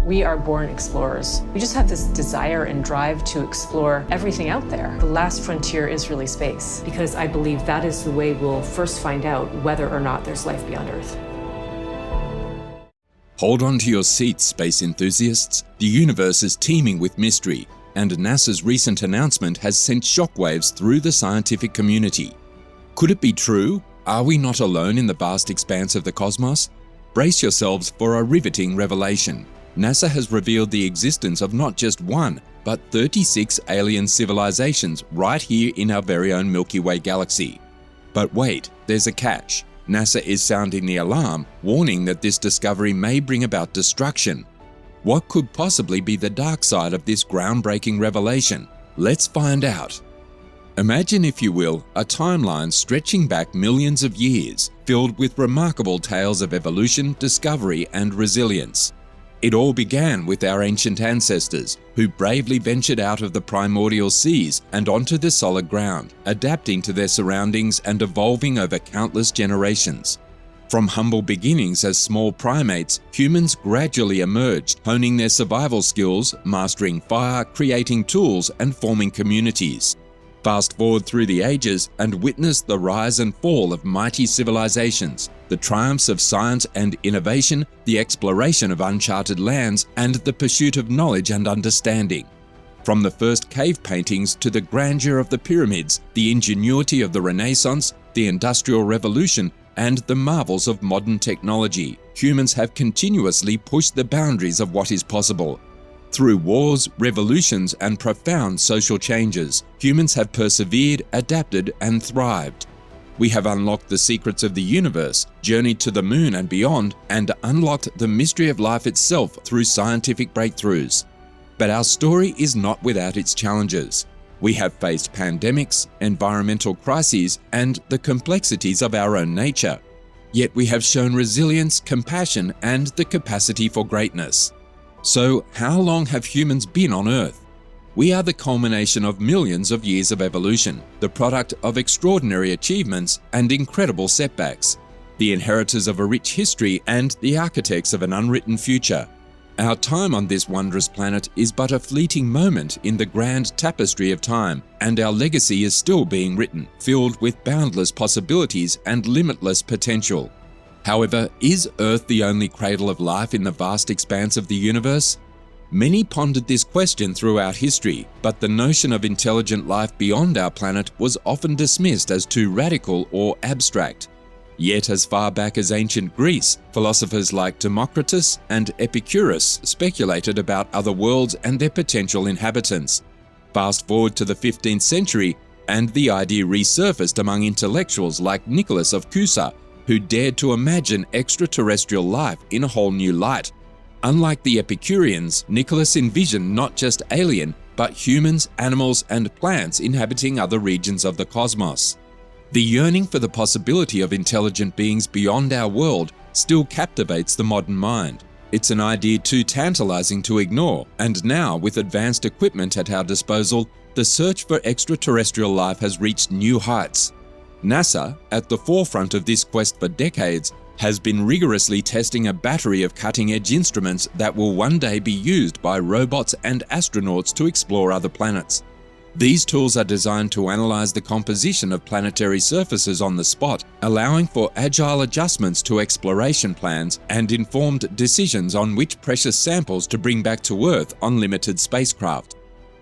We are born explorers. We just have this desire and drive to explore everything out there. The last frontier is really space, because I believe that is the way we'll first find out whether or not there's life beyond Earth. Hold on to your seats, space enthusiasts. The universe is teeming with mystery, and NASA's recent announcement has sent shockwaves through the scientific community. Could it be true? Are we not alone in the vast expanse of the cosmos? Brace yourselves for a riveting revelation. NASA has revealed the existence of not just one, but 36 alien civilizations right here in our very own Milky Way galaxy. But wait, there's a catch. NASA is sounding the alarm, warning that this discovery may bring about destruction. What could possibly be the dark side of this groundbreaking revelation? Let's find out. Imagine, if you will, a timeline stretching back millions of years, filled with remarkable tales of evolution, discovery, and resilience. It all began with our ancient ancestors, who bravely ventured out of the primordial seas and onto the solid ground, adapting to their surroundings and evolving over countless generations. From humble beginnings as small primates, humans gradually emerged, honing their survival skills, mastering fire, creating tools, and forming communities. Fast forward through the ages and witness the rise and fall of mighty civilizations, the triumphs of science and innovation, the exploration of uncharted lands, and the pursuit of knowledge and understanding. From the first cave paintings to the grandeur of the pyramids, the ingenuity of the Renaissance, the Industrial Revolution, and the marvels of modern technology, humans have continuously pushed the boundaries of what is possible. Through wars, revolutions, and profound social changes, humans have persevered, adapted, and thrived. We have unlocked the secrets of the universe, journeyed to the moon and beyond, and unlocked the mystery of life itself through scientific breakthroughs. But our story is not without its challenges. We have faced pandemics, environmental crises, and the complexities of our own nature. Yet we have shown resilience, compassion, and the capacity for greatness. So, how long have humans been on Earth? We are the culmination of millions of years of evolution, the product of extraordinary achievements and incredible setbacks, the inheritors of a rich history and the architects of an unwritten future. Our time on this wondrous planet is but a fleeting moment in the grand tapestry of time, and our legacy is still being written, filled with boundless possibilities and limitless potential. However, is Earth the only cradle of life in the vast expanse of the universe? Many pondered this question throughout history, but the notion of intelligent life beyond our planet was often dismissed as too radical or abstract. Yet as far back as ancient Greece, philosophers like Democritus and Epicurus speculated about other worlds and their potential inhabitants. Fast forward to the 15th century, and the idea resurfaced among intellectuals like Nicholas of Cusa, who dared to imagine extraterrestrial life in a whole new light. Unlike the Epicureans, Nicholas envisioned not just alien, but humans, animals, and plants inhabiting other regions of the cosmos. The yearning for the possibility of intelligent beings beyond our world still captivates the modern mind. It's an idea too tantalizing to ignore, and now, with advanced equipment at our disposal, the search for extraterrestrial life has reached new heights. NASA, at the forefront of this quest for decades, has been rigorously testing a battery of cutting-edge instruments that will one day be used by robots and astronauts to explore other planets. These tools are designed to analyze the composition of planetary surfaces on the spot, allowing for agile adjustments to exploration plans and informed decisions on which precious samples to bring back to Earth on limited spacecraft.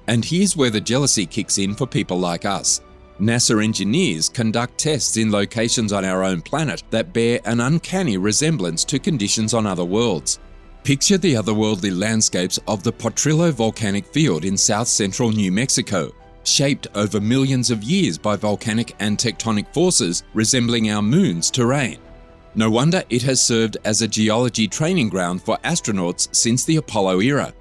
And here's where the jealousy kicks in for people like us. NASA engineers conduct tests in locations on our own planet that bear an uncanny resemblance to conditions on other worlds. Picture the otherworldly landscapes of the Potrillo volcanic field in south-central New Mexico, shaped over millions of years by volcanic and tectonic forces resembling our moon's terrain. No wonder it has served as a geology training ground for astronauts since the Apollo era.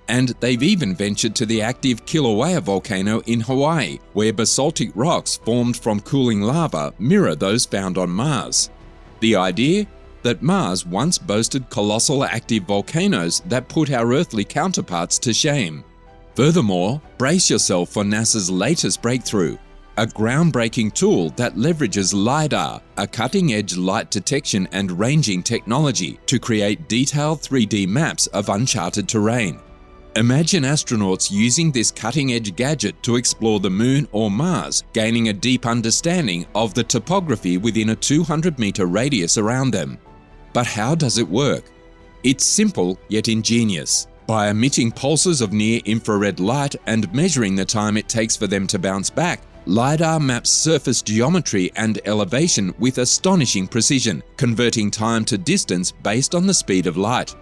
And they've even ventured to the active Kilauea volcano in Hawaii, where basaltic rocks formed from cooling lava mirror those found on Mars. The idea? That Mars once boasted colossal active volcanoes that put our earthly counterparts to shame. Furthermore, brace yourself for NASA's latest breakthrough. a groundbreaking tool that leverages LiDAR, a cutting-edge light detection and ranging technology, to create detailed 3D maps of uncharted terrain. Imagine astronauts using this cutting-edge gadget to explore the Moon or Mars, gaining a deep understanding of the topography within a 200-meter radius around them. But how does it work? It's simple yet ingenious. By emitting pulses of near-infrared light and measuring the time it takes for them to bounce back, LiDAR maps surface geometry and elevation with astonishing precision, converting time to distance based on the speed of light.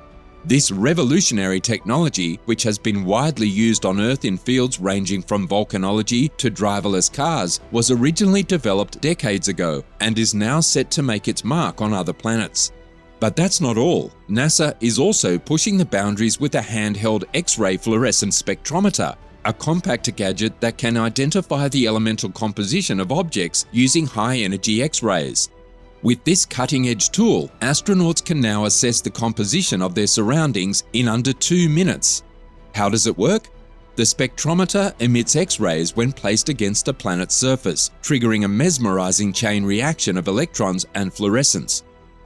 This revolutionary technology, which has been widely used on Earth in fields ranging from volcanology to driverless cars, was originally developed decades ago and is now set to make its mark on other planets. But that's not all. NASA is also pushing the boundaries with a handheld X-ray fluorescent spectrometer, a compact gadget that can identify the elemental composition of objects using high-energy X-rays. With this cutting-edge tool, astronauts can now assess the composition of their surroundings in under 2 minutes. How does it work? The spectrometer emits X-rays when placed against a planet's surface, triggering a mesmerizing chain reaction of electrons and fluorescence.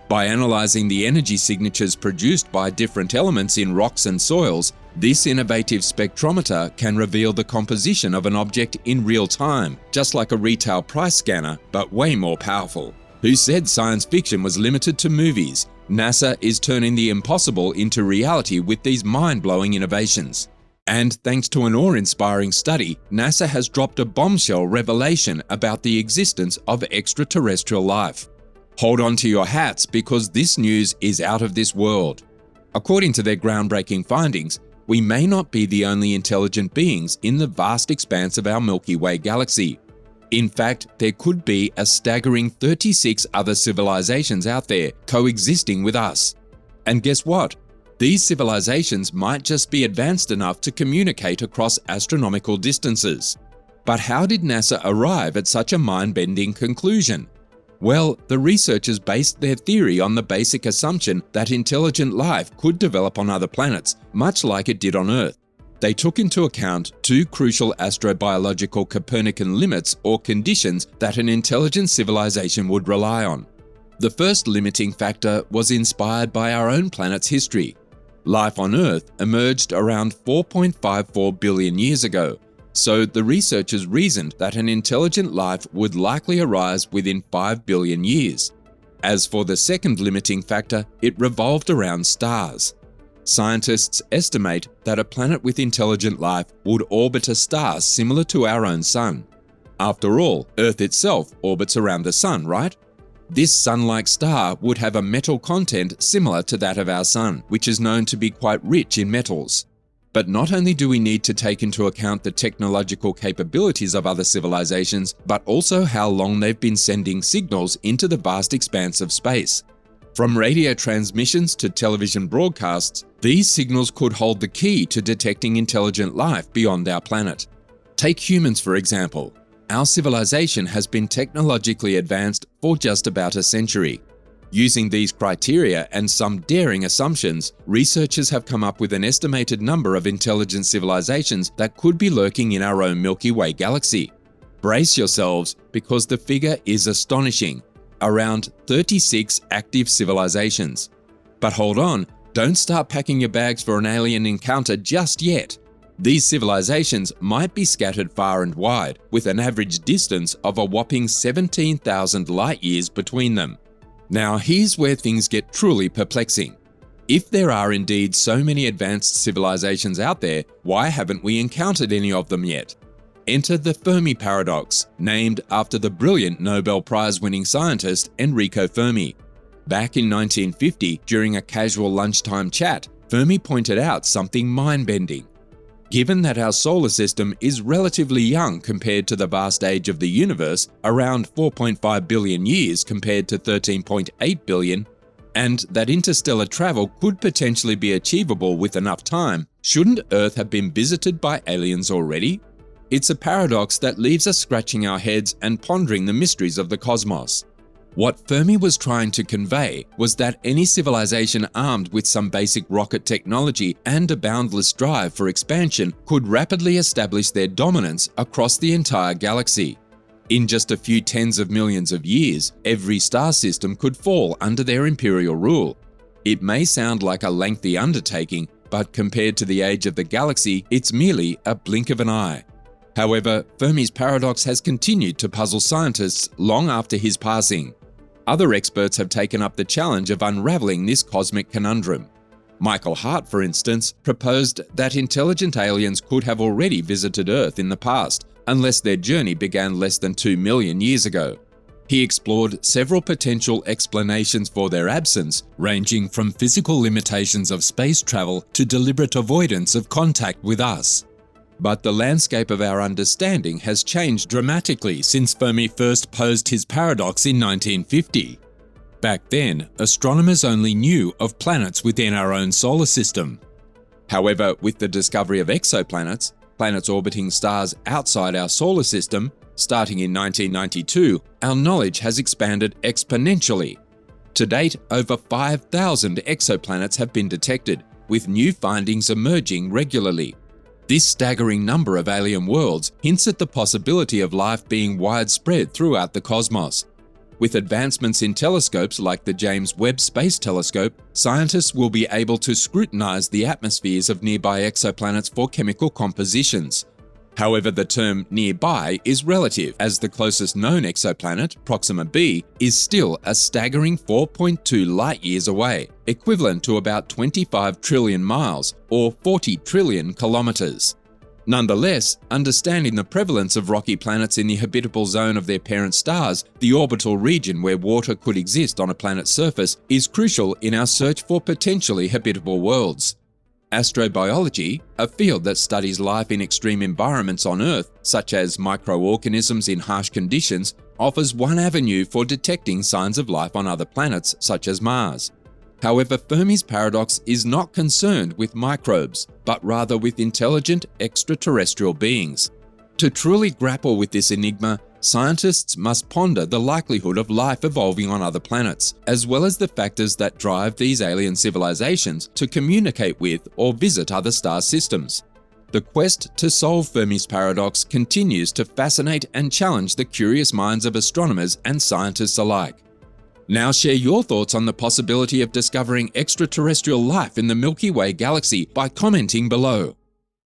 By analyzing the energy signatures produced by different elements in rocks and soils, this innovative spectrometer can reveal the composition of an object in real time, just like a retail price scanner, but way more powerful. Who said science fiction was limited to movies? NASA is turning the impossible into reality with these mind-blowing innovations. And thanks to an awe-inspiring study, NASA has dropped a bombshell revelation about the existence of extraterrestrial life. Hold on to your hats because this news is out of this world. According to their groundbreaking findings, we may not be the only intelligent beings in the vast expanse of our Milky Way galaxy. In fact, there could be a staggering 36 other civilizations out there coexisting with us. And guess what? These civilizations might just be advanced enough to communicate across astronomical distances. But how did NASA arrive at such a mind-bending conclusion? Well, the researchers based their theory on the basic assumption that intelligent life could develop on other planets, much like it did on Earth. They took into account two crucial astrobiological Copernican limits or conditions that an intelligent civilization would rely on. The first limiting factor was inspired by our own planet's history. Life on Earth emerged around 4.54 billion years ago, so the researchers reasoned that an intelligent life would likely arise within 5 billion years. As for the second limiting factor, it revolved around stars. Scientists estimate that a planet with intelligent life would orbit a star similar to our own Sun. After all, Earth itself orbits around the Sun, right? This Sun-like star would have a metal content similar to that of our Sun, which is known to be quite rich in metals. But not only do we need to take into account the technological capabilities of other civilizations, but also how long they've been sending signals into the vast expanse of space. From radio transmissions to television broadcasts, these signals could hold the key to detecting intelligent life beyond our planet. Take humans, for example. Our civilization has been technologically advanced for just about a century. Using these criteria and some daring assumptions, researchers have come up with an estimated number of intelligent civilizations that could be lurking in our own Milky Way galaxy. Brace yourselves, because the figure is astonishing. Around 36 active civilizations. But hold on, don't start packing your bags for an alien encounter just yet. These civilizations might be scattered far and wide, with an average distance of a whopping 17,000 light-years between them. Now here's where things get truly perplexing. If there are indeed so many advanced civilizations out there, why haven't we encountered any of them yet? Enter the Fermi Paradox, named after the brilliant Nobel Prize-winning scientist Enrico Fermi. Back in 1950, during a casual lunchtime chat, Fermi pointed out something mind-bending. Given that our solar system is relatively young compared to the vast age of the universe, around 4.5 billion years compared to 13.8 billion, and that interstellar travel could potentially be achievable with enough time, shouldn't Earth have been visited by aliens already? It's a paradox that leaves us scratching our heads and pondering the mysteries of the cosmos. What Fermi was trying to convey was that any civilization armed with some basic rocket technology and a boundless drive for expansion could rapidly establish their dominance across the entire galaxy. In just a few tens of millions of years, every star system could fall under their imperial rule. It may sound like a lengthy undertaking, but compared to the age of the galaxy, it's merely a blink of an eye. However, Fermi's paradox has continued to puzzle scientists long after his passing. Other experts have taken up the challenge of unraveling this cosmic conundrum. Michael Hart, for instance, proposed that intelligent aliens could have already visited Earth in the past, unless their journey began less than 2 million years ago. He explored several potential explanations for their absence, ranging from physical limitations of space travel to deliberate avoidance of contact with us. But the landscape of our understanding has changed dramatically since Fermi first posed his paradox in 1950. Back then, astronomers only knew of planets within our own solar system. However, with the discovery of exoplanets, planets orbiting stars outside our solar system, starting in 1992, our knowledge has expanded exponentially. To date, over 5,000 exoplanets have been detected, with new findings emerging regularly. This staggering number of alien worlds hints at the possibility of life being widespread throughout the cosmos. With advancements in telescopes like the James Webb Space Telescope, scientists will be able to scrutinize the atmospheres of nearby exoplanets for chemical compositions. However, the term nearby is relative, as the closest known exoplanet, Proxima b, is still a staggering 4.2 light-years away, equivalent to about 25 trillion miles, or 40 trillion kilometers. Nonetheless, understanding the prevalence of rocky planets in the habitable zone of their parent stars, the orbital region where water could exist on a planet's surface, is crucial in our search for potentially habitable worlds. Astrobiology, a field that studies life in extreme environments on Earth, such as microorganisms in harsh conditions, offers one avenue for detecting signs of life on other planets, such as Mars. However, Fermi's paradox is not concerned with microbes, but rather with intelligent extraterrestrial beings. To truly grapple with this enigma, scientists must ponder the likelihood of life evolving on other planets, as well as the factors that drive these alien civilizations to communicate with or visit other star systems. The quest to solve Fermi's paradox continues to fascinate and challenge the curious minds of astronomers and scientists alike. Now share your thoughts on the possibility of discovering extraterrestrial life in the Milky Way galaxy by commenting below.